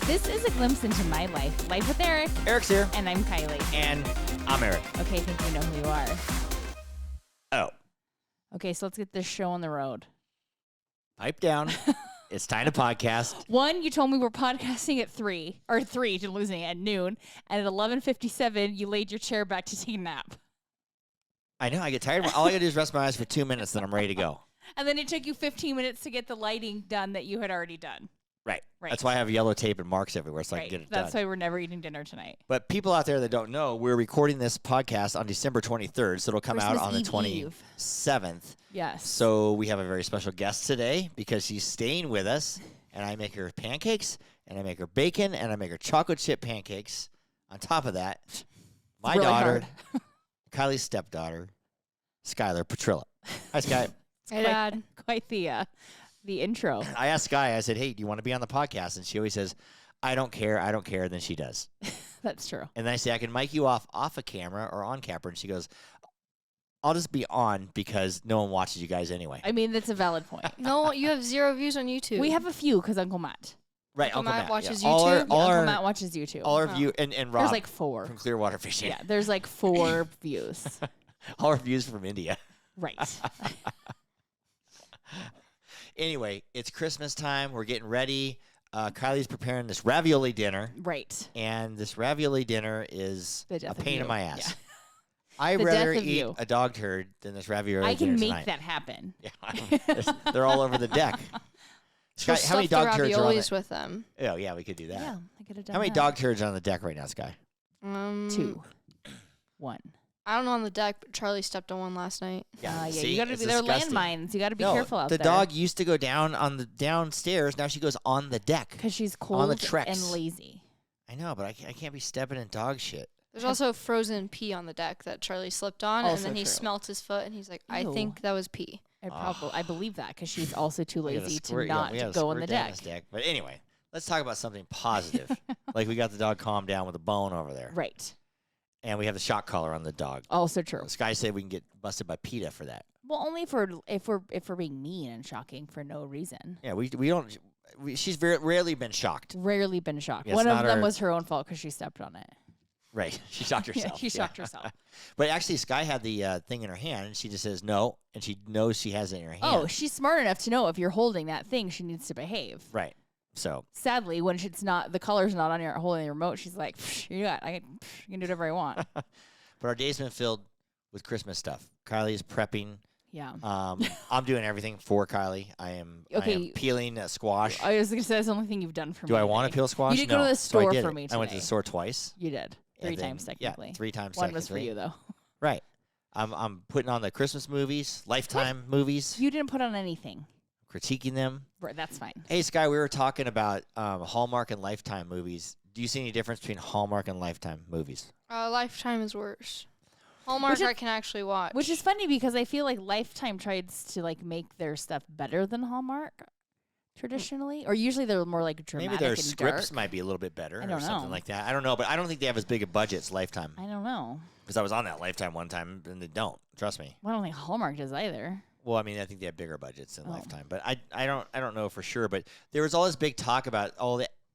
This is a glimpse into my life. Life with Eric. Eric's here. And I'm Kiley. And I'm Eric. Okay, I think we know who you are. Oh. Okay, so let's get this show on the road. Pipe down. It's time to podcast. One, you told me we're podcasting at 3, to losing it, at noon. And at 11:57, you laid your chair back to take a nap. I know. I get tired. All I got to do is rest my eyes for 2 minutes, then I'm ready to go. And then it took you 15 minutes to get the lighting done that you had already done. Right. That's why I have yellow tape and marks everywhere so I can get it done. That's why we're never eating dinner tonight. But people out there that don't know, we're recording this podcast on December 23rd, so it'll come out on the 27th. Yes. So we have a very special guest today because she's staying with us, and I make her pancakes, and I make her bacon, and I make her chocolate chip pancakes. On top of that, my daughter, Kylie's stepdaughter, Skyler Petrilla. Hi, Sky. Hey, Dad. Quite the intro. I asked Sky, I said, hey, do you want to be on the podcast? And she always says, I don't care. And then she does. That's true. And then I say, I can mic you off a camera or on camera. And she goes, I'll just be on because no one watches you guys anyway. I mean, that's a valid point. No, you have 0 views on YouTube. We have a few because Uncle Matt. Right, Uncle Matt watches yeah. YouTube. Uncle Matt watches YouTube. All our views, and Rob. There's like 4. From Clearwater Fishing. Yeah, there's like 4 views. All our views from India. Right. Anyway, it's Christmas time. We're getting ready. Kylie's preparing this ravioli dinner. Right. And this ravioli dinner is a pain in my ass. Yeah. I'd rather eat a dog turd than this ravioli I dinner can make tonight. that happen. Yeah, they're all over the deck. Sky, how many dog turds are on the with them? Oh, yeah, we could do that. Yeah, I could have done How many dog turds are on the deck right now, Sky? 2. 1. I don't know on the deck, but Charlie stepped on one last night. Yeah, see, you got to be there. Landmines. You got to be careful out there. there. The dog used to go down on the downstairs. Now she goes on the deck because she's cold on the Trex. and lazy. I know, but I can't be stepping in dog shit. There's also frozen pee on the deck that Charlie slipped on, and then he smelt his foot, and he's like, "I think that was pee." I believe that because she's also too lazy to not go on the deck. But anyway, let's talk about something positive. Like we got the dog calmed down with a bone over there. Right. And we have the shock collar on the dog. Also true. Sky said we can get busted by PETA for that. Well, only if we're being mean and shocking for no reason. Yeah, we don't. She's rarely been shocked. Rarely been shocked. Yeah, one of them was her own fault because she stepped on it. Right. She shocked herself. Yeah, she shocked herself. But actually, Sky had the thing in her hand, and she just says no, and she knows she has it in her hand. Oh, she's smart enough to know if you're holding that thing, she needs to behave. Right. So sadly, when it's not, the collar's not on your holding the remote, she's like, you got, you can do whatever I want. But our day's been filled with Christmas stuff. Kylie is prepping. Yeah. I'm doing everything for Kylie. I am peeling squash. I was going to say that's the only thing you've done for me. Do I want to peel squash? You did go to the store for me today. I went to the store twice. You did. 3 times technically. Yeah, 3 times One technically. was for you though. Right. I'm putting on the Christmas movies, Lifetime movies. You didn't put on anything. Critiquing them. Right, that's fine. Hey, Sky, we were talking about Hallmark and Lifetime movies. Do you see any difference between Hallmark and Lifetime movies? Lifetime is worse. Hallmark I can actually watch. Which is funny because I feel like Lifetime tries to like make their stuff better than Hallmark traditionally. Or usually they're more like dramatic. Maybe their and scripts dark. might be a little bit better or something like that. I don't know, but I don't think they have as big a budget as Lifetime. I don't know. Because I was on that Lifetime one time and they don't. Trust me. Well, I don't think Hallmark does either. Well, I mean, I think they have bigger budgets than Lifetime, but I don't know for sure. But there was all this big talk about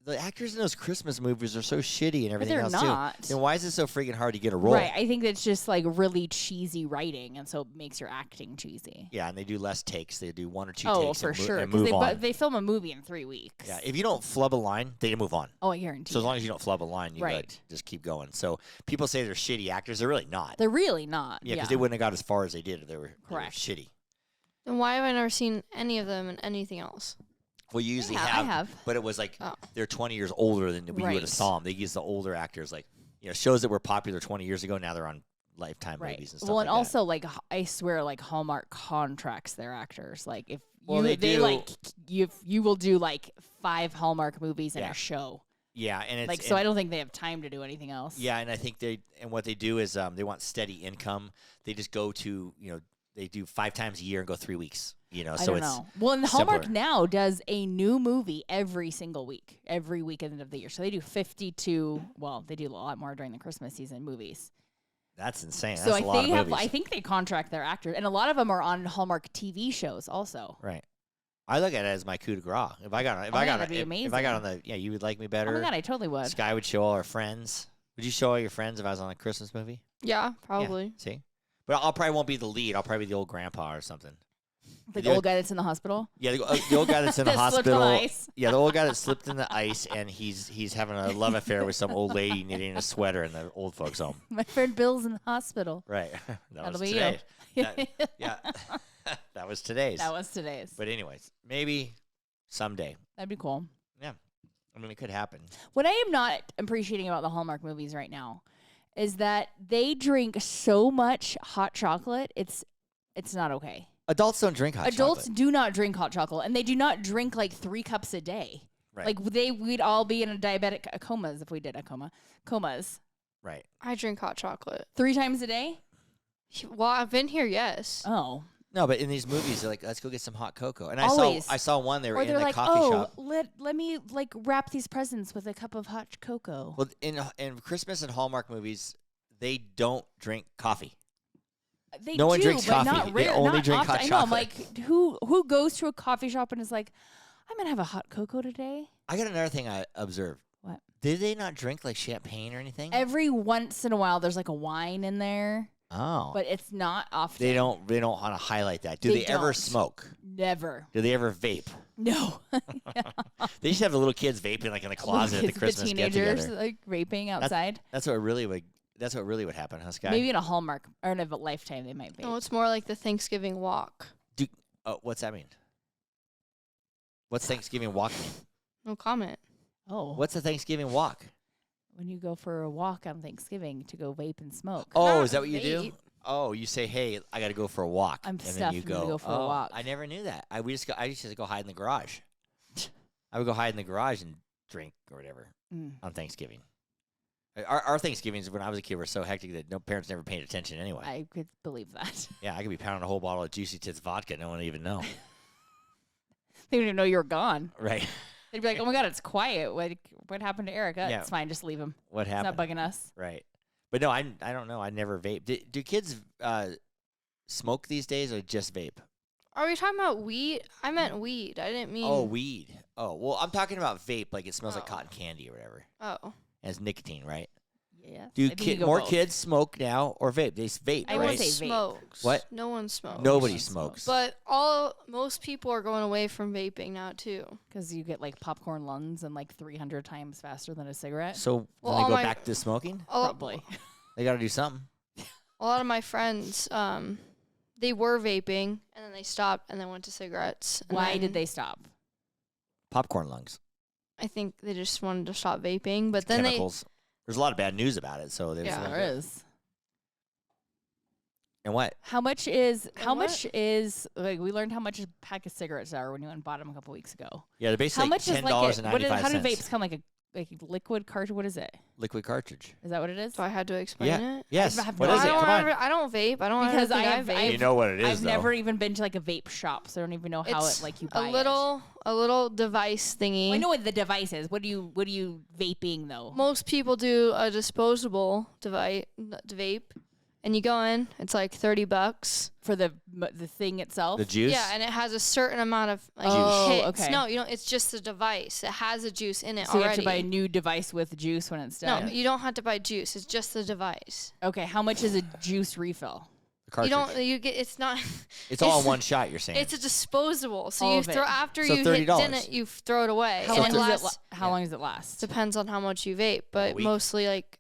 the actors in those Christmas movies are so shitty and everything else not. too. Then why is it so freaking hard to get a role? Right, I think it's just like really cheesy writing, and so it makes your acting cheesy. Yeah, and they do less takes. They do 1 or 2 takes. takes. Oh, for sure. And move on. They film a movie in 3 weeks. Yeah, if you don't flub a line, they move on. Oh, I guarantee. So as long as you don't flub a line, you just keep going. So people say they're shitty actors. They're really not. They're really not. Yeah, because they wouldn't have got as far as they did if they were shitty. Then why have I never seen any of them in anything else? Well, you usually have. I have. But it was like they're 20 years older than we would have saw them. They use the older actors, like shows that were popular 20 years ago. Now they're on Lifetime movies and stuff. Well, and like also like I swear, like Hallmark contracts their actors. Like if you will do like 5 Hallmark movies in a show. Yeah, and it's like so I don't think they have time to do anything else. Yeah, and I think what they do is they want steady income. They just go to they do 5 times a year and go 3 weeks. I don't know. Well, and Hallmark now does a new movie every single week, every weekend of the year. So they do 52. Well, they do a lot more during the Christmas season movies. That's insane. So That's a lot of movies. I think they contract their actors, and a lot of them are on Hallmark TV shows also. Right. I look at it as my coup de grace. If I got on the you would like me better. Oh my God, I totally would. Sky would show all her friends. Would you show all your friends if I was on a Christmas movie? Yeah, probably. Yeah, see? But I'll probably won't be the lead. I'll probably be the old grandpa or something. The old guy that's in the hospital? Yeah, the old guy that's in the That hospital. slipped on the ice. Yeah, the old guy that slipped in the ice, and he's having a love affair with some old lady knitting a sweater in the old folks' home. My friend Bill's in the hospital. Right. That'll be today. you. Yeah. That was today's. That was today's. But anyways, maybe someday. That'd be cool. Yeah. I mean, it could happen. What I am not appreciating about the Hallmark movies right now is that they drink so much hot chocolate. It's not okay. Adults don't drink hot chocolate. Adults do not drink hot chocolate, and they do not drink like 3 cups a day. Right. Like we'd all be in a diabetic comas if we did comas. Right. I drink hot chocolate 3 times a day? Well, I've been here, yes. Oh. No, but in these movies, they're like, let's go get some hot cocoa. And Always. I saw one, they were Or in they're the like, coffee oh, shop. let me like wrap these presents with a cup of hot cocoa. Well, in Christmas and Hallmark movies, they don't drink coffee. They no one do, drinks but coffee. Not They rare, only not drink often. hot I know. I'm chocolate. like, who goes to a coffee shop and is like, I'm gonna have a hot cocoa today? I got another thing I observed. What? Did they not drink like champagne or anything? Every once in a while, there's like a wine in there, Oh. but it's not often. They don't want to highlight that. Do they ever don't. smoke? Never. Do they ever vape? No. They used to have the little kids vaping like in the closet at the Christmas the get teenagers together. like vaping outside. That's what really would happen, huh, Sky? Maybe in a Hallmark or in a Lifetime they might vape. No, it's more like the Thanksgiving walk. What's that mean? What's Thanksgiving walk mean? No comment. Oh. What's a Thanksgiving walk? When you go for a walk on Thanksgiving to go vape and smoke. Oh, Not is that what you do? vape. Oh, you say, "Hey, I got to go for a walk," I'm and then stuffed you and gonna go, go for a walk. I never knew that. I used to go hide in the garage. I would go hide in the garage and drink or whatever on Thanksgiving. Our Thanksgivings when I was a kid were so hectic that no parents never paid attention anyway. I could believe that. Yeah, I could be pounding a whole bottle of Juicy Tits vodka. No one would even know. They didn't even know you were gone. Right. They'd be like, "Oh my God, it's quiet. What happened to Eric? Yeah. It's fine. Just leave him. What It's happened? not bugging us." Right. But no, I don't know. I never vape. Do kids smoke these days or just vape? Are we talking about weed? I meant weed. I didn't mean. Oh, weed. Oh, well, I'm talking about vape. Like it smells like Oh. cotton candy or whatever. Oh. It has nicotine, right? Yeah. Do I think you go more both. kids smoke now or vape? They vape, I No would one right? say vape. smokes. What? No one smokes. Nobody one smokes. smokes. But most people are going away from vaping now too. Because you get like popcorn lungs and like 300 times faster than a cigarette. So Well, when they all go my- back to smoking, Probably. they got to do something. A lot of my friends, they were vaping and then they stopped and then went to cigarettes. And Why then did they stop? Popcorn lungs, I think they just wanted to stop vaping, but then chemicals. There's a lot of bad news about it. So there's Yeah. There is. And what? How much is like we learned how much a pack of cigarettes are when you went and bought them a couple weeks ago. Yeah, they're How basically much is like $10.95. how do vapes come like a liquid cartridge? What is it? Liquid cartridge. Is that what it is? so I had to explain Yeah. it. Yes. I have What no is it? idea. Come on. I don't vape. I don't Because think I I have- vape. You know what it is, I've though. never even been to like a vape shop, so I don't even know how It's it like you a buy little device thingy. Well, I know what the device is. What do you vaping though? Most people do a disposable device vape, and you go in. It's like $30. For the thing itself. The juice? Yeah, and it has a certain amount of like Oh, hits. okay. No, you don't. It's just a device. It has a juice in it so you already. have to buy a new device with juice when it's no, done. you don't have to buy juice. It's just the device. Okay, how much is a juice refill? The cartridge. You don't. You get. It's not. It's all in one shot, you're saying. It's a disposable. So All you of it. throw after So you hit $30. dinner, you throw it away. How and long it does lasts. how long does it last? Depends on how much you vape, but week? mostly like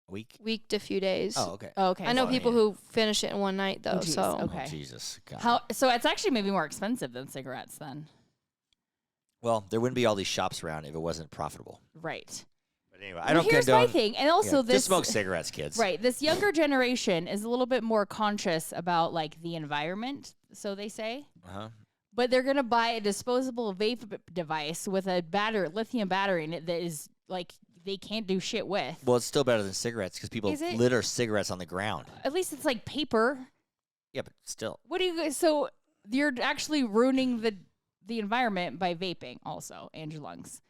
A week? week to few days. Oh, okay. Oh, okay. I know well, people yeah. who finish it in one night though. geez, So okay. Oh, Jesus. God. How so it's actually maybe more expensive than cigarettes then. Well, there wouldn't be all these shops around if it wasn't profitable. Right. But anyway, I Well, don't here's condone. my thing. And also Yeah, this just smoke cigarettes, kids. Right. This younger generation is a little bit more conscious about like the environment, so they say. Uh-huh. But they're gonna buy a disposable vape device with a lithium battery in it that is like they can't do shit with. Well, it's still better than cigarettes because people Is it? litter cigarettes on the ground. At least it's like paper. Yeah, but still. What do you guys? So you're actually ruining the environment by vaping, also, and your lungs.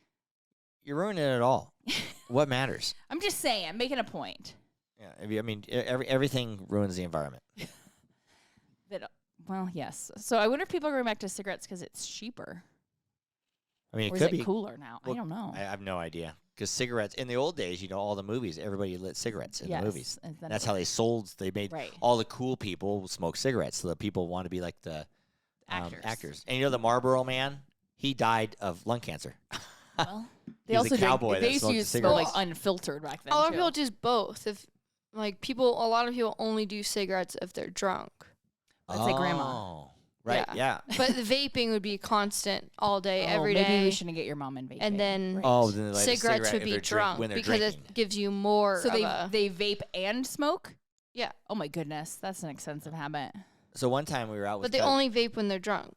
You're ruining it all. What matters? I'm just saying, I'm making a point. Yeah, I mean, everything ruins the environment. That Well, yes. So I wonder if people are going back to cigarettes because it's cheaper. I mean, Or it is could it be cooler now? Well, I don't know. I have no idea. Because cigarettes, in the old days, all the movies, everybody lit cigarettes in the movies. And then That's how they sold. They made all the cool people smoke cigarettes. So the people want to be like the actors. And the Marlboro Man, he died of lung cancer. Well, they also cowboy they used to smoke like unfiltered back then. A lot of people do both. If a lot of people only do cigarettes if they're drunk. Let's say grandma. Right, yeah. But the vaping would be constant all day, every day. Maybe we shouldn't get your mom in vaping. And then then cigarettes would be drunk because it gives you more. So they vape and smoke? Yeah. Oh my goodness, that's an expensive habit. So one time we were out with But they only vape when they're drunk.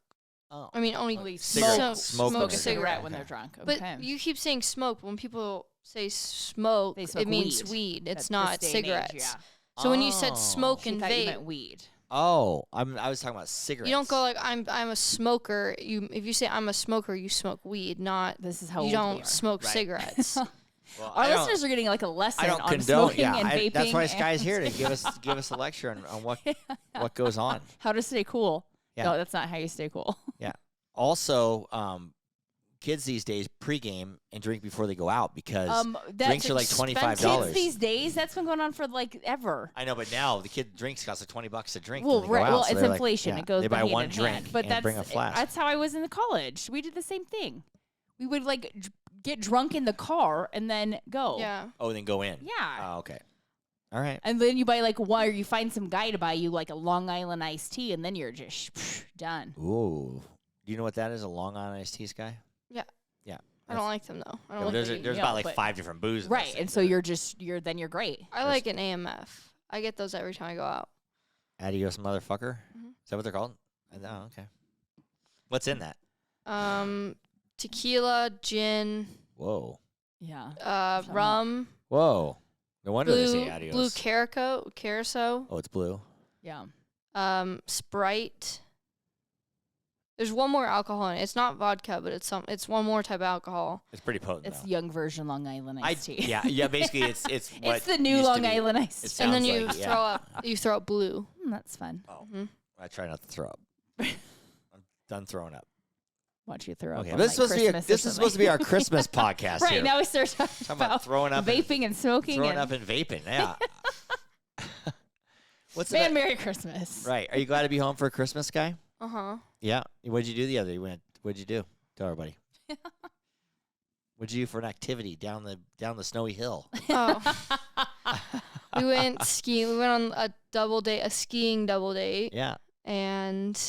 Oh. I mean, only smoke a cigarette when they're drunk. Okay. But you keep saying smoke. When people say smoke, it means weed. It's not cigarettes. So when you said smoke and vape, you meant weed. Oh, I was talking about cigarettes. You don't go like I'm a smoker. If you say I'm a smoker, you smoke weed. Not this is how you don't smoke cigarettes. Well, our listeners are getting like a lesson on condone, smoking and vaping. That's why Sky's here to give us a lecture on what goes on. How to stay cool. Yeah. No, that's not how you stay cool. Yeah. Also, kids these days pregame and drink before they go out because drinks are like $25. Kids these days, that's been going on for like ever. I know, but now the kid drinks cost like $20 a drink. Well, right. Well, it's inflation. It goes. They buy one hand drink but and bring a flask. That's how I was in the college. We did the same thing. We would like get drunk in the car and then go. Yeah. Oh, then go in. Yeah. Oh, okay. All right. And then you buy like one, or you find some guy to buy you like a Long Island iced tea, and then you're just done. Ooh. Do you know what that is? A Long Island iced tea, Sky? Yeah. Yeah. I don't like them though. I don't there's about like 5 different booze. Right, and so you're great. I like an AMF. I get those every time I go out. Adios, motherfucker. Is that what they're called? Oh, okay. What's in that? Tequila, gin. Whoa. Yeah. Rum. Whoa. No wonder they say adios. Blue Curaçao. Oh, it's blue. Yeah. Sprite. There's one more alcohol in it. It's not vodka, but it's one more type of alcohol. It's pretty potent. It's young version Long Island iced tea. Yeah. Basically, it's what it's the new Long Island iced tea. And then you throw up blue. That's fun. Oh, I try not to throw up. I'm done throwing up. Watch you throw up. Okay, this is supposed to be our Christmas podcast. Right here. now we start talking about throwing up, vaping and smoking, throwing up and vaping. Yeah. Merry Christmas. Right. Are you glad to be home for Christmas, Guy? Yeah. What'd you do the other day? What'd you do? Tell everybody. What'd you do for an activity down the snowy hill? Oh. We went skiing. We went on a skiing double date. Yeah. And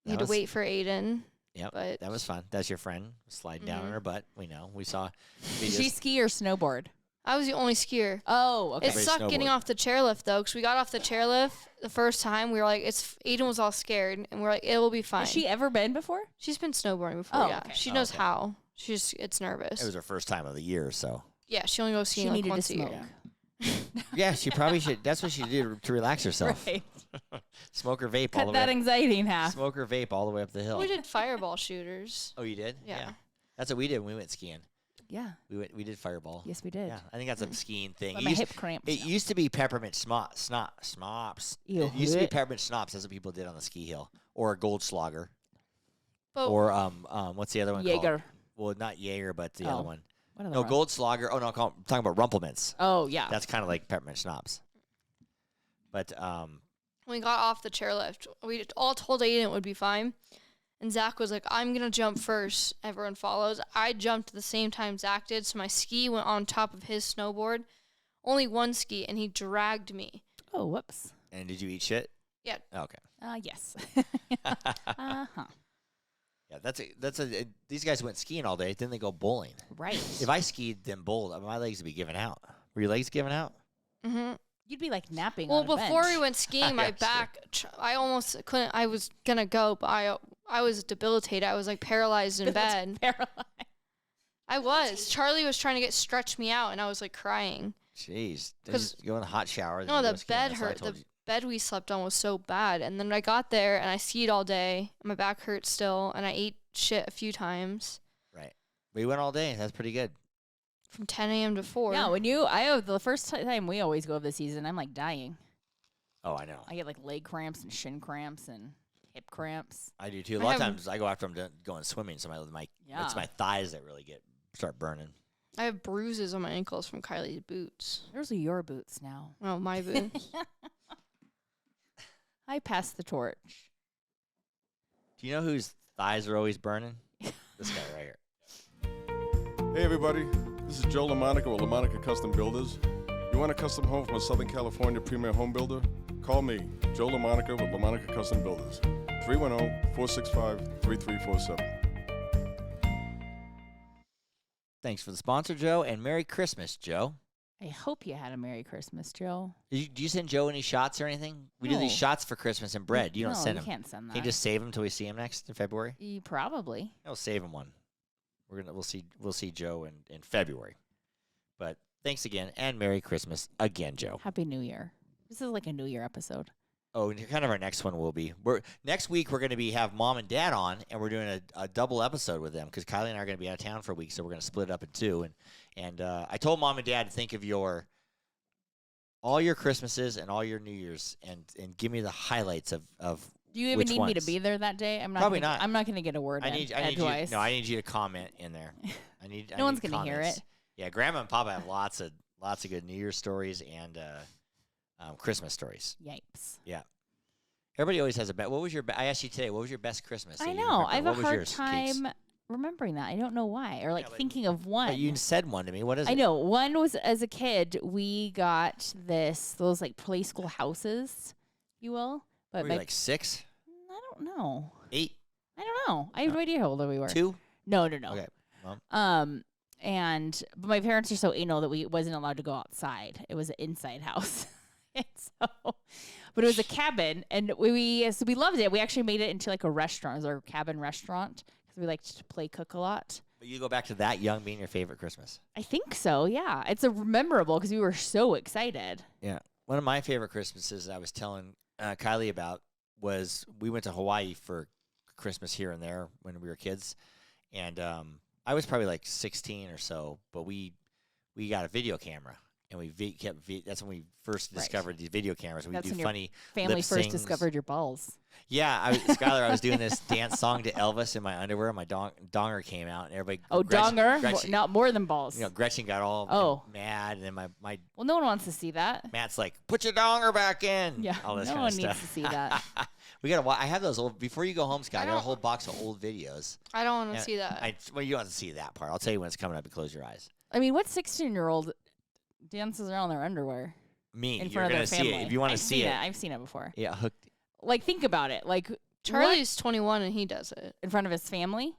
we had to wait for Aiden. Yep. But that was fun. That's your friend sliding down on her butt. We know. We saw. Did she ski or snowboard? I was the only skier. Oh, okay. It sucked getting off the chairlift though, because we got off the chairlift the first time. We were like, Aiden was all scared, and we're like, it will be fine. Has she ever been before? She's been snowboarding before. Oh, yeah, okay. she knows how. It's nervous. It was her first time of the year, so. Yeah, she only goes skiing like once a year. Yeah, she probably should. That's what she did to relax herself. Right. Smoke her vape. Cut all the that way anxiety in half. Smoke her vape all the way up the hill. We did fireball shooters. Oh, you did? Yeah. That's what we did when we went skiing. Yeah. We did fireball. Yes, we did. Yeah, I think that's a skiing thing. My hip cramps. It used to be peppermint snops. Ew. It used to be peppermint schnapps. That's what people did on the ski hill, or a Goldschlager, but or what's the other one Jaeger. called? Well, not Jaeger, but the other one. No, Goldschlager. Oh no, I'm talking about Rumpelmans. Oh yeah. That's kind of like peppermint schnapps. But when we got off the chairlift, we all told Aiden it would be fine. And Zach was like, I'm going to jump first. Everyone follows. I jumped the same time Zach did, so my ski went on top of his snowboard. Only one ski, and he dragged me. Oh, whoops. And did you eat shit? Yeah. Okay. Yes. Yeah, these guys went skiing all day, then they go bowling. Right. If I skied then bowled, my legs would be giving out. Were your legs giving out? Mm-hmm. You'd be like napping. Well, on a before bench. we went skiing, my back, I almost couldn't. I was gonna go, but I was debilitated. I was like paralyzed in bed. Paralyzed. I was. Charlie was trying to stretch me out, and I was like crying. Jeez. Just go in the hot shower. No, the bed hurt. The bed we slept on was so bad. And then I got there, and I skied all day. And my back hurt still, and I ate shit a few times. Right. We went all day. That's pretty good. From 10 a.m. to 4. Yeah, the first time we always go of the season, I'm like dying. Oh, I know. I get like leg cramps and shin cramps and hip cramps. I do too. A lot of times I go after them going swimming, so it's my thighs that really start burning. I have bruises on my ankles from Kylie's boots. Those are your boots now. Oh, my boots. I passed the torch. Do you know whose thighs are always burning? This guy right here. Hey everybody, this is Joe LaMonica with LaMonica Custom Builders. You want a custom home from a Southern California premier home builder? Call me, Joe LaMonica with LaMonica Custom Builders. 310-465-3347. Thanks for the sponsor, Joe, and Merry Christmas, Joe. I hope you had a Merry Christmas, Joe. Do you send Joe any shots or anything? We do these shots for Christmas and bread. You don't send them. You can't send that. Can you just save them until we see him next in February? Probably. I'll save him one. We'll see Joe in February. But thanks again, and Merry Christmas again, Joe. Happy New Year. This is like a New Year episode. Oh, and kind of our next one will be. Next week we're going to have Mom and Dad on, and we're doing a double episode with them because Kiley and I are going to be out of town for a week, so we're going to split it up in two. And I told Mom and Dad to think of all your Christmases and all your New Years, and give me the highlights of. Do you even need me to be there that day? Probably not. I'm not going to get a word in edgewise. I need you to comment in there. No one's going to hear it. Yeah, Grandma and Papa have lots of good New Year's stories and Christmas stories. Yipes. Yeah. Everybody always has a best. I asked you today, what was your best Christmas? I know. I have a hard time remembering that. I don't know why. Or thinking of one. But you said one to me. What is it? I know. One was as a kid, we got those play school houses, if you will. But were you like 6? I don't know. 8? I don't know. I have no idea how old we were. 2? No. Okay. But my parents are so anal that we wasn't allowed to go outside. It was an inside house. But it was a cabin, and we loved it. We actually made it into like a restaurant. It was our cabin restaurant because we liked to play cook a lot. But you go back to that young being your favorite Christmas. I think so. Yeah, it's memorable because we were so excited. Yeah, one of my favorite Christmases I was telling Kiley about was we went to Hawaii for Christmas here and there when we were kids, and I was probably like 16 or so, but we got a video camera. And that's when we first discovered these video cameras. We do funny family first discovered your balls. Yeah, Skyler, I was doing this dance song to Elvis in my underwear. My donger came out, and everybody. Oh, Gretchen, not more than balls. Gretchen got all mad, and then my. Well, no one wants to see that. Matt's like, "Put your donger back in." Yeah, all this no kind one of stuff. needs to see that. We gotta. I have those old. Before you go home, Sky, I got a whole box of old videos. I don't want to see that. Well, you don't have to see that part. I'll tell you when it's coming up. And close your eyes. I mean, what 16-year-old dances around their underwear? Me. In front of their family. See it. If you want to see it. I've seen it before. Yeah, hooked. Think about it. Charlie's 21 and he does it. In front of his family?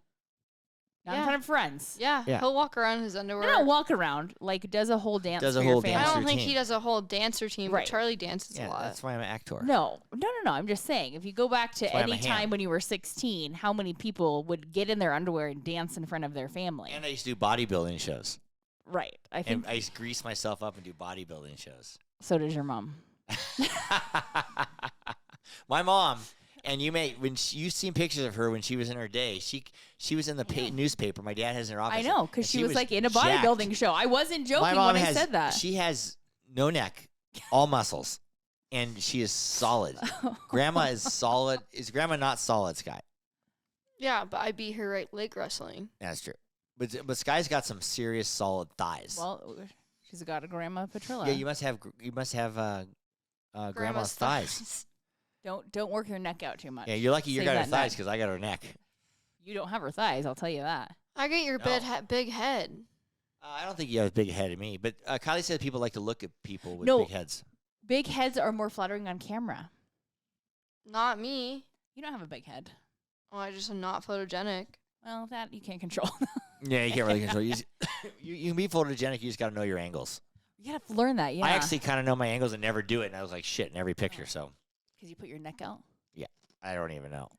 Not in front of friends. Yeah. He'll walk around in his underwear. No, walk around. Does a whole dance for your family. I don't think he does a whole dance routine, but Charlie dances a lot. That's why I'm an actor. No. I'm just saying, if you go back to any time when you were 16, how many people would get in their underwear and dance in front of their family? And I used to do bodybuilding shows. Right. I used to grease myself up and do bodybuilding shows. So does your mom. My mom, and you've seen pictures of her when she was in her day. She was in the newspaper. My dad has in her office. I know, because she was in a bodybuilding show. I wasn't joking when I said that. She has no neck, all muscles, and she is solid. Grandma is solid. Is Grandma not solid, Sky? Yeah, but I beat her leg wrestling. That's true. But Sky's got some serious solid thighs. Well, she's got a Grandma Petrilla. Yeah, you must have Grandma's thighs. Don't work your neck out too much. Yeah, you're lucky you got her thighs because I got her neck. You don't have her thighs, I'll tell you that. I get your big head. I don't think you have a big head of me, but Kiley said people like to look at people with big heads. Big heads are more flattering on camera. Not me. You don't have a big head. Oh, I just am not photogenic. Well, that you can't control. Yeah, you can't really control. You can be photogenic. You just got to know your angles. You got to learn that, yeah. I actually kind of know my angles and never do it, and I was like, shit, in every picture, so. Because you put your neck out? Yeah. I don't even know.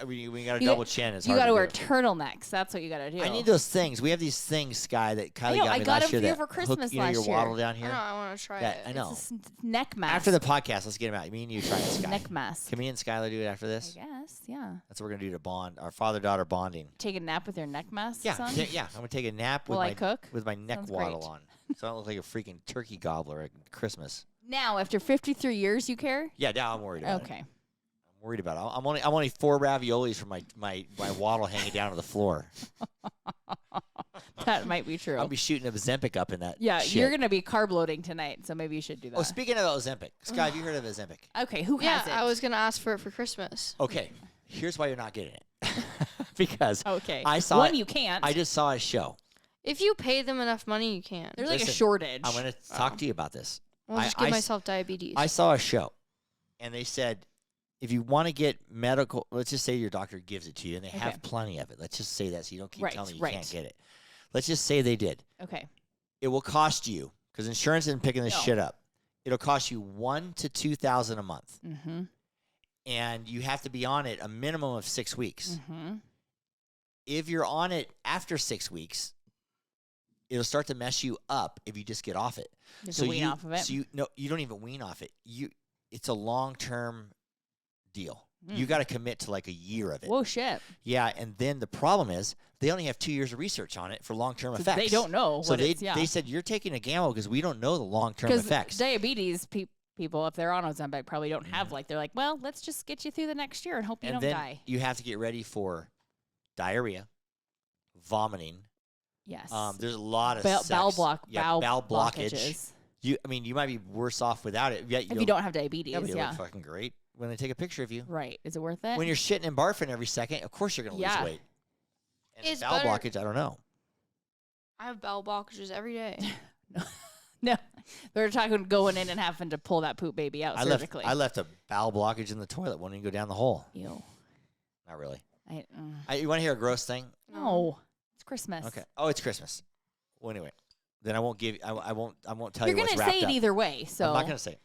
We got a double chin. It's hard you got to wear do. turtlenecks. That's what you got to do. I need those things. We have these things, Sky, that Kiley got me I got last year. them for Christmas hook, last your year. waddle down here. I want to try it. I know. It's a neck mask. After the podcast, let's get them out. Me and you try it, Sky. Neck mask. Can me and Skyler do it after this? I guess, yeah. That's what we're going to do to bond. Our father-daughter bonding. Take a nap with your neck mask Yeah, on? yeah. I'm going to take a nap with my neck Sounds waddle great. on. So I don't look like a freaking turkey gobbler at Christmas. Now, after 53 years, you care? Yeah, now I'm worried about it. Okay. I'm worried about it. I'm only 4 raviolis from my waddle hanging down to the floor. That might be true. I'll be shooting a Ozempic up in that. Yeah, shit. you're gonna be carb loading tonight, so maybe you should do that. Oh, speaking of Ozempic, Sky, have you heard of Ozempic? Okay, who Yeah, has it? I was gonna ask for it for Christmas. Okay, here's why you're not getting it. Because Okay. I saw One, it- you can't. I just saw a show. If you pay them enough money, you can. There's like a Listen, shortage. I'm going to talk to you about this. I'll just give myself diabetes. I saw a show, and they said if you want to get medical, let's just say your doctor gives it to you, and they have plenty of it. Let's just say that so you don't keep telling me you can't get it. Let's just say they did. Okay. It will cost you, because insurance isn't picking this shit up, it'll cost you $1,000 to $2,000 a month. Mm-hmm. And you have to be on it a minimum of 6 weeks. Mm-hmm. If you're on it after 6 weeks, it'll start to mess you up if you just get off it. You have to wean off of it. So you don't even wean off it. It's a long-term deal. You got to commit to like a year of it. Whoa, shit. Yeah, and then the problem is they only have 2 years of research on it for long-term effects. They don't know So what it's, they said you're taking a gamble because we don't know the long-term effects. Diabetes people, if they're on Ozempic, probably don't have they're like, well, let's just get you through the next year and hope you don't then die. You have to get ready for diarrhea, vomiting. Yes. There's a lot of bowel blockage. blockages. You might be worse off without it. Yet If you don't have diabetes, yeah, but you look fucking great when they take a picture of you. Right. Is it worth it? When you're shitting and barfing every second, of course you're going to lose weight. And It's bowel better- blockage, I don't know. I have bowel blockages every day. No. They're talking going in and having to pull that poop baby out surgically. I left a bowel blockage in the toilet. Won't even go down the hole. Ew. Not really. I You want to hear a gross thing? no. It's Christmas. Okay. Oh, it's Christmas. Well, anyway, then I won't give. I won't tell You're you what's gonna wrapped say it up. either way, so I'm not gonna say it.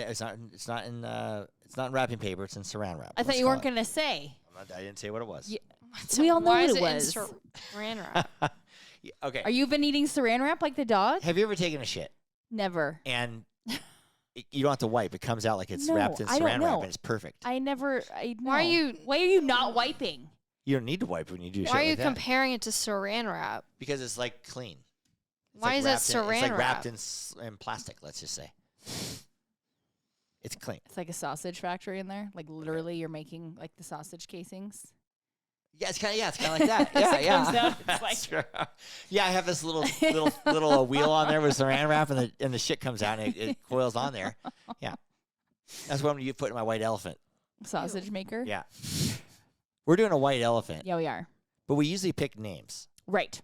It's not in wrapping paper. It's in Saran wrap. I thought you weren't gonna say. I didn't say what it was. Yeah. We all know Why what is it in was. Saran wrap? Yeah, okay. Are you been eating Saran wrap like the dog? Have you ever taken a shit Never. and you don't have to wipe? It comes out like it's No, wrapped in I don't Saran wrap know. and it's perfect. I never. Why are you not wiping? You don't need to wipe when you do shit Why are you like that. comparing it to Saran wrap? Because it's like clean. It's Why like is that wrapped in- Saran It's like wrapped wrap? in plastic. Let's just say it's clean. It's like a sausage factory in there. Like literally, you're making like the sausage casings. Yeah, it's kind of like that. As Yeah, it yeah. comes out, it's That's like- true. Yeah, I have this little wheel on there with Saran wrap, and the shit comes out and it coils on there. Yeah, that's what I'm gonna put in my white elephant. Sausage maker. Yeah, we're doing a white elephant, Yeah, we are. but we usually pick names. Right.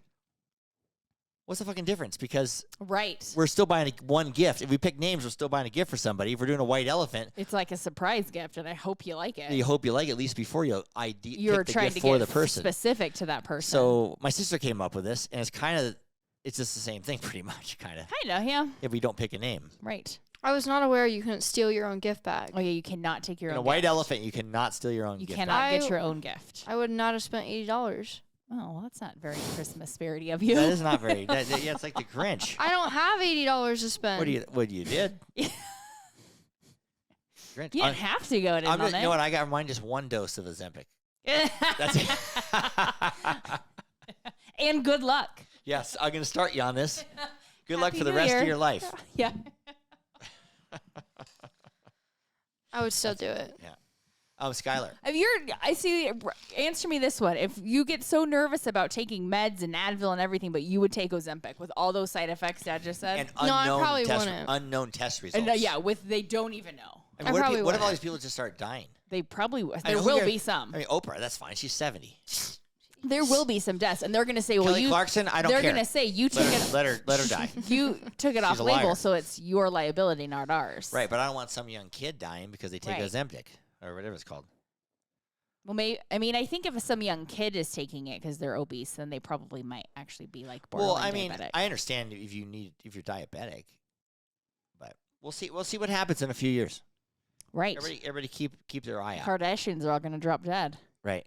What's the fucking difference? Because Right. we're still buying one gift. If we pick names, we're still buying a gift for somebody. If we're doing a white elephant, It's like a surprise gift, and I hope you like it. you hope you like it at least before you You're pick the trying gift to for get the person. specific to that person. So my sister came up with this, and it's just the same thing pretty much, kind of. kind of, yeah. If we don't pick a name. Right. I was not aware you couldn't steal your own gift bag. Oh yeah, you cannot take your In own. a white gift. elephant, you cannot steal your own You gift. cannot bag. get your own gift. I would not have spent $80. Oh, well, that's not very Christmas spirity of you. That is not very. Yeah, it's like the Grinch. I don't have $80 to spend. What you did? Grinch. You didn't have to go to I'm just, you know what? I got mine just one dose of Ozempic. That's it. And good luck. Yes, I'm gonna start you on this. Good luck Happy for the New rest Year. of your life. Yeah. I would still do it. Yeah. Skyler. Answer me this one. If you get so nervous about taking meds and Advil and everything, but you would take Ozempic with all those side effects Dad just said? And No, I probably unknown test results. And they don't even know. I mean, I what probably if all wouldn't. these people just start dying? They probably I there mean, will who be cares? some. I mean, Oprah, that's fine. She's 70. There will be some deaths, and they're going to say, "Well, Kelly Clarkson, I don't they're care. going to say you took it. Let her die. You took it off She's a label, liar. so it's your liability, not ours." Right, but I don't want some young kid dying because they take Right. Ozempic or whatever it's called. Well, I think if some young kid is taking it because they're obese, then they probably might actually be like Well, borderline I mean, diabetic. I understand if you're diabetic, but we'll see what happens in a few years. right. Everybody keep their eye out. Kardashians are all going to drop dead. Right.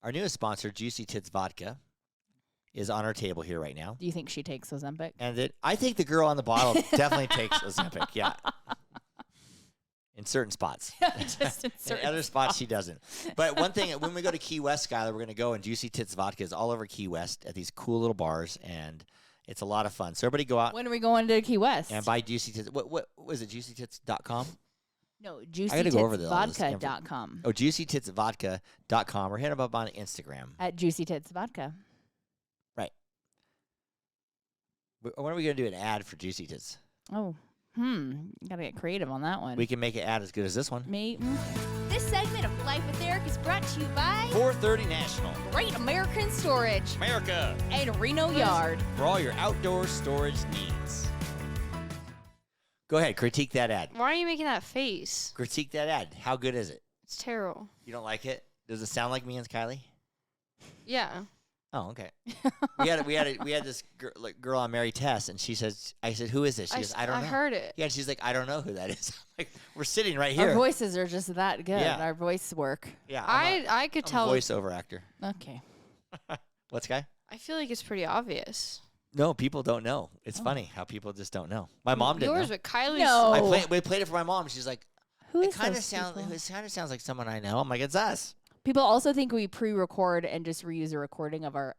Our newest sponsor, Juicy Tits Vodka, is on our table here right now. Do you think she takes Ozempic? And I think the girl on the bottle definitely takes Ozempic, yeah. In certain spots. Just in In certain other spots, she doesn't. But one thing, when we go to Key West, Skyler, we're going to go, and Juicy Tits Vodka is all over Key West at these cool little bars, and it's a lot of fun. So everybody go out When are we going to Key West? and buy Juicy Tits. What was it, juicytits.com? No, gotta go over this juicytitsvodka.com. Oh, juicytitsvodka.com or hit them up on Instagram. At juicytitsvodka. Right. When are we going to do an ad for Juicy Tits? Oh, gotta get creative on that one. We can make an ad as good as this one. This segment of Life with Eric is brought to you by 430 National. Great American Storage America. and Reno Yard. For all your outdoor storage needs. Go ahead, critique that ad. Why are you making that face? Critique that ad. How good is it? It's terrible. You don't like it? Does it sound like me and Kylie? Yeah. Oh, okay. we had this girl on Mary Tess, and I said, who is this? She goes, I don't know. I heard it. Yeah, she's like, I don't know who that is. I'm like, we're sitting right here. Our voices are just that good. Yeah. Our voice work. Yeah, I could I'm tell. a voiceover actor. Okay. What's Guy? I feel like it's pretty obvious. No, people don't know. It's funny how people just don't know. My mom didn't Yours, know. but Kylie's. No. We played it for my mom. She's like, Who it is kind of those sounds. people? It kind of sounds like someone I know. I'm like, it's us. People also think we pre-record and just reuse a recording of our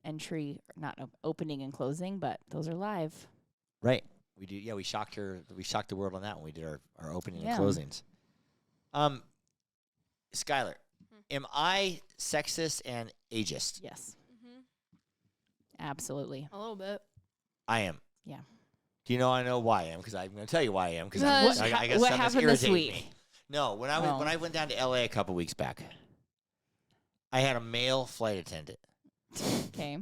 entry, not opening and closing, but those are live. Right. We do. Yeah, we shocked her. We shocked the world on that when we did our opening Yeah. and closings. Skyler, am I sexist and ageist? Yes. Absolutely. A little bit. I am. Yeah. Do you know I know why I am? Because I'm going to tell you why I am. Because I guess what something's happened this irritating week? me. No, when I went down to LA a couple weeks back, I had a male flight attendant. Okay.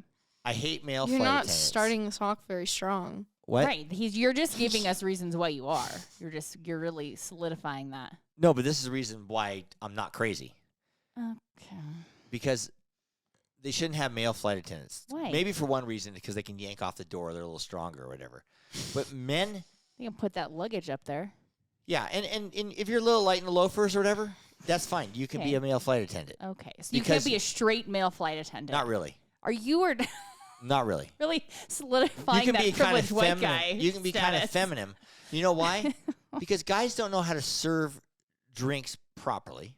I hate male You're flight not attendants. starting this off very strong. What? Right. You're just giving us reasons why you are. You're really solidifying that. No, but this is the reason why I'm not crazy. Okay. Because they shouldn't have male flight attendants. Why? Maybe for one reason, because they can yank off the door. They're a little stronger or whatever. But men, You can put that luggage up there. yeah, and if you're a little light in the loafers or whatever, that's fine. You can be Okay. a male flight attendant. Okay. So you can't Because- be a straight male flight attendant. Not really. Are you or Not really. really solidifying You can that be kind of privileged white feminine. guy You can be kind of status? feminine. You know why? Because guys don't know how to serve drinks properly.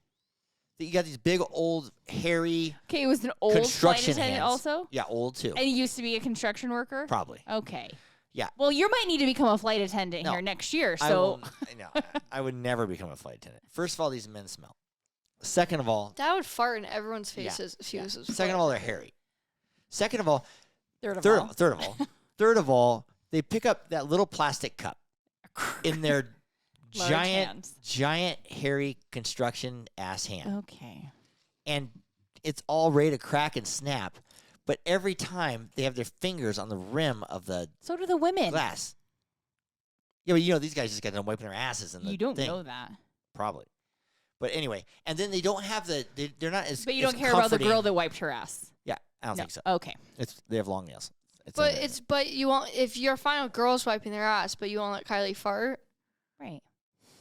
You got these big old hairy Okay, it was an old flight construction attendant hands. also? Yeah, old too. And he used to be a construction worker? Probably. Okay. Yeah. Well, you might need to become a flight attendant No. here next year. I So will, no, I would never become a flight attendant. First of all, these men smell. Second of all, Dad would fart in everyone's Yeah, faces if he was his second of all, they're hairy. Second of all, third of all. third of all, they pick up that little plastic cup in their Large giant, hands. giant hairy construction ass hand, Okay. and it's all ready to crack and snap. But every time they have their fingers on the rim of the So do the women. glass. Yeah, but these guys just got done wiping their asses in the You don't thing. know that. Probably. But anyway, and then they don't have they're not as But you as don't care about the comforting. girl that wiped her ass. Yeah, I don't No. think so. Okay. They have long nails. But under- but you won't if you're fine with girls wiping their ass, but you won't let Kylie fart. Right.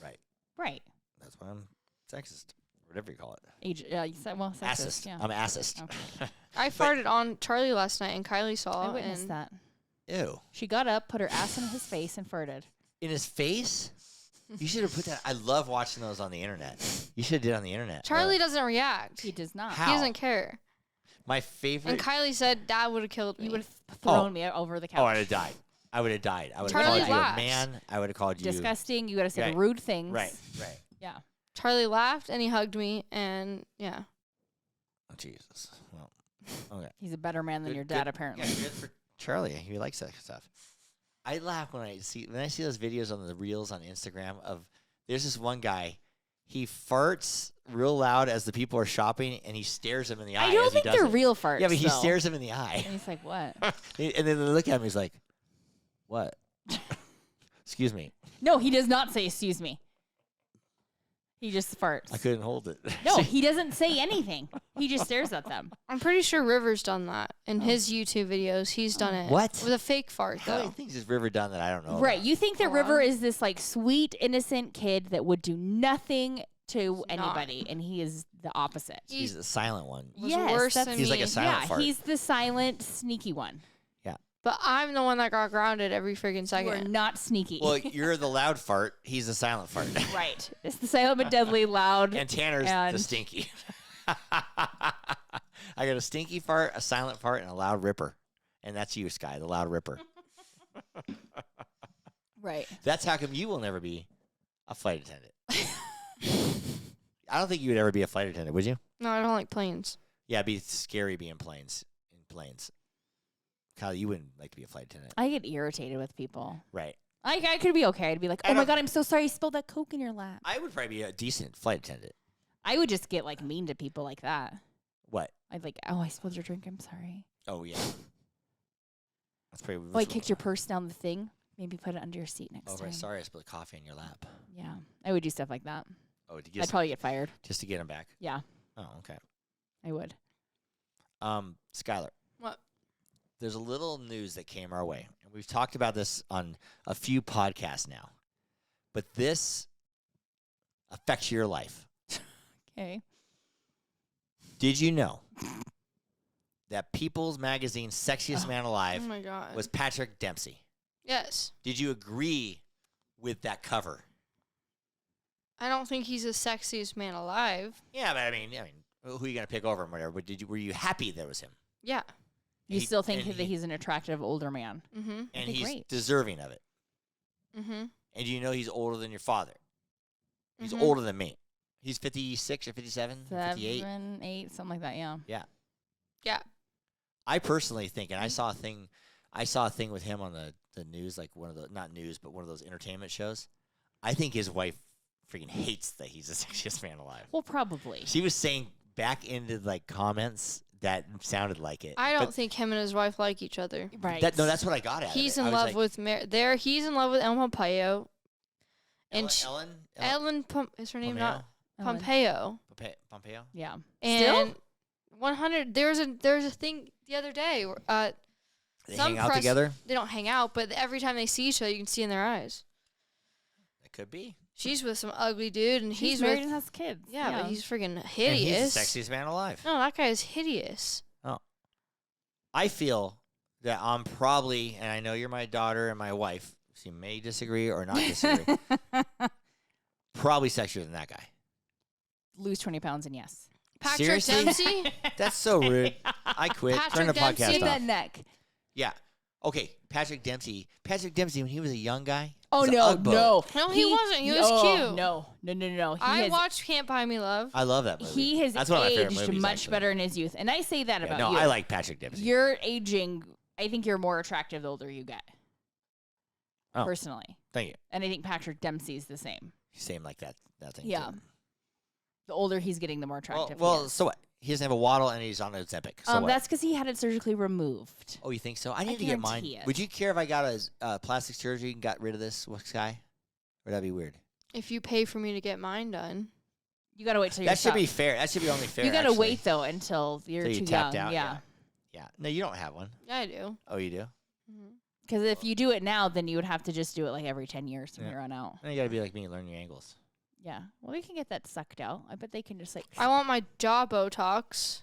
Right. Right. That's why I'm sexist. Whatever you call it. Age. You said well. Sexist. Assist. Yeah. I'm assist. Okay. I farted on Charlie last night, and Kylie saw. I witnessed and that. Ew. She got up, put her ass in his face, and farted. In his face? You should have put that. I love watching those on the internet. You should have did it on the internet. Charlie doesn't react. He does not. How? He doesn't care. My favorite. And Kylie said Dad would have killed me. You would have thrown me over the couch. Oh, I'd have died. I would have died. I would have Charlie called you a laughs. man. I would have called you. Disgusting. You got to say Right. rude things. Right. Right. Yeah. Charlie laughed and he hugged me, and yeah. Oh, Jesus. Well, okay. He's a better man than Good- your dad, good- apparently. Yeah, good for Charlie. He likes that stuff. I laugh when I see those videos on the reels on Instagram of there's this one guy. He farts real loud as the people are shopping, and he stares them in the eye. I don't as think he does they're it. real farts. Yeah, but he though. stares him in the eye, And he's like, "What?" and then they look at him. He's like, "What? Excuse me, No, he does not say "excuse me." He just farts. I couldn't hold it." No, See? he doesn't say anything. He just stares at them. I'm pretty sure River's done that in his YouTube videos. He's done it. What? With a fake fart, How many though. things has River done that I don't know? Right. about? You think that A River lot. is this like sweet, innocent kid that would do nothing to He's not. anybody, and he is the opposite. He's the silent one. Was yes, worse that's than He's like a me. silent yeah, fart. he's the silent, sneaky one. But I'm the one that got grounded every friggin' You are second. not sneaky. Well, you're the loud fart. He's the silent fart. right. It's the silent but deadly, loud. And Tanner's the And- stinky. I got a stinky fart, a silent fart, and a loud ripper. And that's you, Sky, the loud ripper. Right. That's how come you will never be a flight attendant. I don't think you would ever be a flight attendant, would you? No, I don't like planes. Yeah, it'd be scary being in planes. Kyle, you wouldn't like to be a flight attendant. I get irritated with people. Right. I could be okay. I'd be like, oh my God, I'm so sorry you spilled that Coke in your lap. I would probably be a decent flight attendant. I would just get like mean to people like that. What? I'd like, oh, I spilled your drink. I'm sorry. Oh, yeah. That's pretty. Oh, I kicked your purse down the thing. Maybe put it under your seat next Oh, time. right. Sorry, I spilled coffee in your lap. Yeah. I would do stuff like that. Oh, I'd probably get fired. just to get him back. Yeah, Oh, okay. I would. Skyler. What? There's a little news that came our way. And we've talked about this on a few podcasts now. But this affects your life. Okay. Did you know that People's Magazine's Sexiest Man Alive Oh my God. was Patrick Dempsey? Yes. Did you agree with that cover? I don't think he's the sexiest man alive. Yeah, but I mean, who are you gonna pick over him, or whatever? But were you happy that it was him? Yeah. You still think that he's an attractive older man? Mm-hmm. And Okay, he's great. deserving of it. Mm-hmm. And you know he's older than your father. He's Mhm. older than me. He's 56 or 57, 58. 7, 8, something like that. Yeah. Yeah. I personally think, and I saw a thing with him on the news, like one of the, not news, but one of those entertainment shows. I think his wife freaking hates that he's the sexiest man alive. Well, probably. She was saying back into like comments that sounded like it. I don't think him and his wife like each other. Right. That's what I got at. He's it. I in was love like, with he's in love with El Pompeo. And Ellen is her name Pompeo? not Pompeo. Pompeo? Yeah. And 100 there's a thing the other day where, They some hang out press- together? they don't hang out, but every time they see each other you can see in their eyes. It could be. She's with some ugly dude and He's he's married with and has kids. yeah, but he's freaking And hideous. he's the sexiest man alive. No, that guy is hideous. I feel that I'm probably, and I know you're my daughter and my wife, so you may disagree or not disagree, probably sexier than that guy. Lose 20 pounds and yes. Patrick Seriously? Dempsey? That's so rude. I quit. Turn the Patrick Dempsey? podcast In that off. neck. Yeah. Okay, Patrick Dempsey. Patrick Dempsey, when he was a young guy. Oh, was an no, Ugg boat. no. No, he wasn't. He was cute. No. I watched Can't Buy Me Love. I love that movie. He has That's one of my favorite aged movies, much actually. better in his youth. And I say that Yeah, about no, you. I like Patrick Dempsey. You're aging. I think you're more attractive the older you get. Oh. Personally. Thank you. And I think Patrick Dempsey's the same. Same like that thing. Yeah. too. The older he's getting, the more attractive he Well, is. so what? He doesn't have a waddle and he's on Ozempic. So what? That's because he had it surgically removed. Oh, you think so? I need to get mine. guarantee it. Would you care if I got a plastic surgery and got rid of this guy? Or that'd be weird. If you pay for me to get mine done. You got to wait till you're That should be fair. That should be only fair. You got to actually. wait, though, until you're Till you too tapped young. out, Yeah. Yeah. No, you don't have one. Yeah, I do. Oh, you do? Mm-hmm. Because if you do it now, then you would have to just do it like every 10 years from Yeah. here on out. Then you got to be like me and learn your angles. Yeah. Well, we can get that sucked out. I bet they can just like. I want my jaw Botox.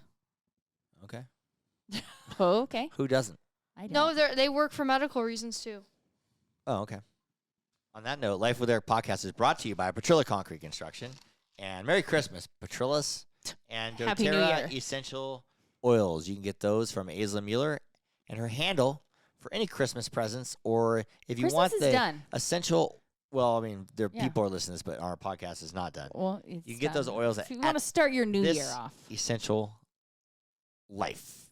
Okay. Oh, okay. Who doesn't? I don't. No, they work for medical reasons too. Oh, okay. On that note, Life with Eric podcast is brought to you by Petrilla Concrete Construction. And Merry Christmas, Petrillas and Happy New doTERRA Year. Essential Oils. You can get those from Aisla Mueller and her handle for any Christmas presents, or if you Christmas want is the done. essential. Well, I mean, Yeah. people are listening to this, but our podcast is not done. Well, it's You can get those done. oils If you at want to start your new this year off. Essential Life.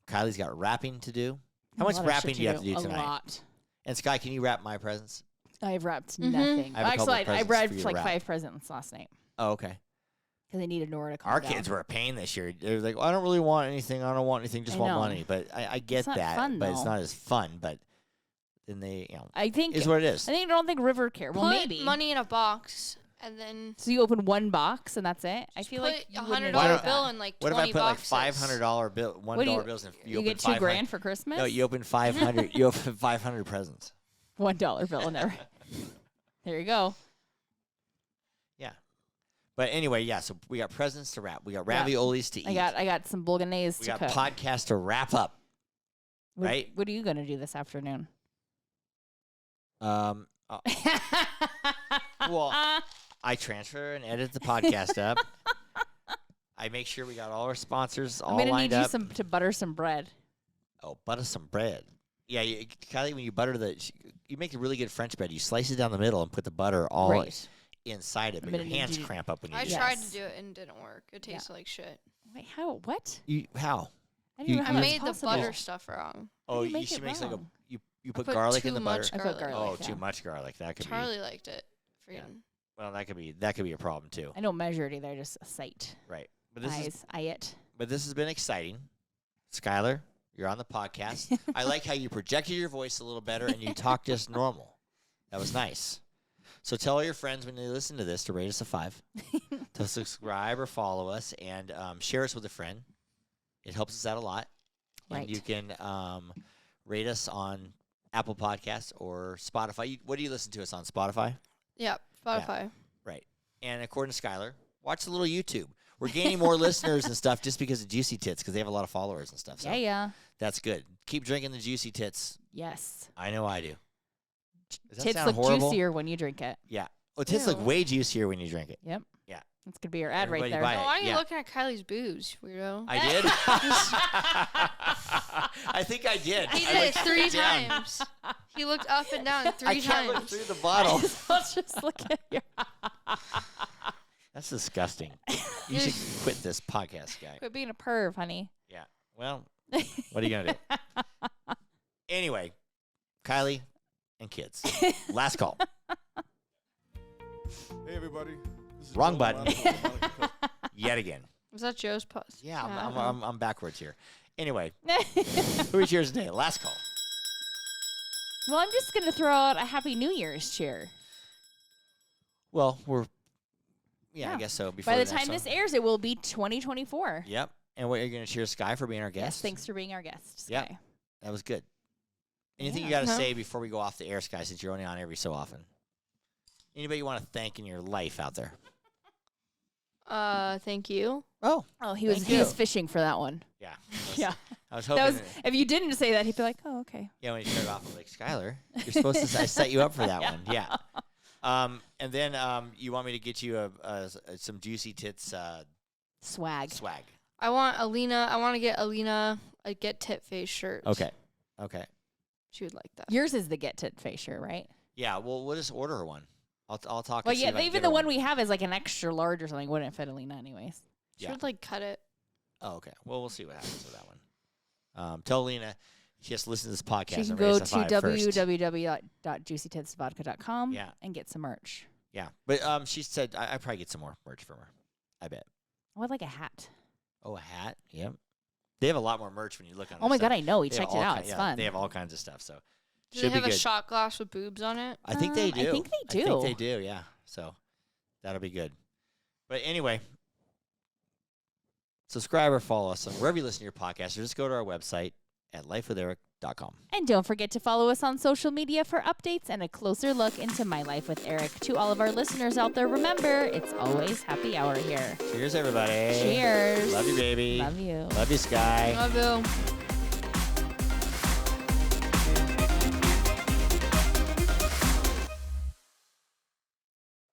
Kylie's got wrapping to do. How A much lot of wrapping shit do you have to do A tonight? lot. And Sky, can you wrap my presents? I've wrapped Mhm. nothing. I have a couple Actually, I presents for wrapped you to like wrap. 5 presents last night Oh, okay. because I needed Nora to come Our down. kids were a pain this year. They were like, I don't really want anything. I don't want anything. Just I want know. money. But I get not that. fun, but it's though. not as fun. But then they, I think. is what it is. I don't think River care. Well, Put maybe. money in a box and then So you open one box and that's it. I feel put like a you wouldn't $100 do bill that. in like What 20 if I put boxes. like $500 bill, $1 What do you- bills, and You open get 2 500 grand for Christmas. No, you open 500. You open 500 presents. $1 bill and every. There you go. Yeah. But anyway, yeah. So we got presents to wrap. We got Yeah. raviolis to eat. I got some bolognese we to got cook. podcast to wrap up. What- right? What are you gonna do this afternoon? Oh, well, I transfer and edit the podcast up. I make sure we got all our sponsors all I'm gonna lined need you up. to butter some bread. Oh, butter some bread. Yeah, Kylie, when you butter you make a really good French bread. You slice it down the middle and put the butter all Right. inside it, but But your it hands did- cramp up when you I do tried Yes. to do it and it didn't work. It tasted like shit. Wait, how? What? it. How? I You- didn't know I how that's made the possible. butter stuff wrong. Oh, you you make she it makes like a wrong? you I put garlic in too the butter. much I put garlic. garlic. Oh, too yeah. much garlic. That could Charlie liked it. Yeah. Freaking. well, that could be a problem too. I don't measure it either. Just a sight. Right. But this is Eyes. but this has been exciting. Skyler, you're on the podcast. I like how you projected your voice a little better and you talk just normal. That was nice. So tell all your friends when they listen to this to rate us a 5, to subscribe or follow us, and share us with a friend. It helps us out a lot. Right. And you can rate us on Apple Podcasts or Spotify. What do you listen to us on? Spotify? Yeah, Spotify. Right. And according to Skyler, watch a little YouTube. We're gaining more listeners and stuff just because of Juicy Tits, because they have a lot of followers and stuff. So Yeah. that's good. Keep drinking the Juicy Tits. Yes. I know I do. Does that Tits sound look horrible? juicier when you drink it. Yeah. Well, tits look Ew. way juicier when you drink it. Yep. Yeah. That's gonna be your ad Everybody right there. buy No, it. why are you Yeah. looking at Kylie's boobs, weirdo? I did? I think I did. He I did it looked 3 straight down. times. He looked up and down 3 I times. can't look through the bottle. I'll just look at your. That's disgusting. You should quit this podcast, guy. Quit being a perv, honey. Yeah. Well, what are you going to do? Anyway, Kylie and kids. Last call. Hey, everybody. This is Wrong Joe button. Lamonico with Monica Cus- Yet again. Was that Joe's post? Yeah, I don't know. I'm backwards here. Anyway, who is yours today? Last call. Well, I'm just gonna throw out a Happy New Year's cheer. Well, we're, yeah, I Yeah. guess so. Before By the next time one. this airs, it will be 2024. Yep. And what, are you going to cheer Sky for being our guest? Yes, thanks for being our guest. Yep. Sky. That was good. Anything you Yeah. got to No. say before we go off the air, Sky, since you're only on every so often? Anybody you want to thank in your life out there? Thank you. Oh, Oh, he Thank was you. fishing for that one. yeah. Yeah. I was hoping. That was. If you didn't say that, he'd be like, "Oh, okay." Yeah, when you started off, I'm like, Skyler, you're supposed to. I set you up for that one. Yeah. And then you want me to get you some Juicy Tits Swag. swag. I want to get Alina a Get Tit Face shirt. Okay. Okay. She would like that. Yours is the Get Tit Face shirt, right? Yeah. Well, we'll just order her one. I'll talk. Well, and see yeah. if I can Even get the her one we have is like an extra large or something. Wouldn't fit Alina anyways. She Yeah. would like cut it. Oh, okay. Well, we'll see what happens with that one. Tell Lena she has to listen to this podcast. She can and go raise a to 5 first. www.juicytitsvodka.com Yeah. and get some merch. Yeah, but she said I probably get some more merch from her. I bet. I would like a hat. Oh, a hat. Yep. They have a lot more merch when you look on. Oh my god, I know. We checked it out. It's fun. They have all kinds of stuff. So Do should they have be a good. shot glass with boobs on it? I think they I do. think they I think do. they do. Yeah. So that'll be good. But anyway, subscribe or follow us on wherever you listen to your podcast, or just go to our website at lifewitheric.com. And don't forget to follow us on social media for updates and a closer look into My Life with Eric. To all of our listeners out there, remember, it's always happy hour here. Cheers, everybody. Cheers. Love you, baby. Love you. Love you, Sky. Love you.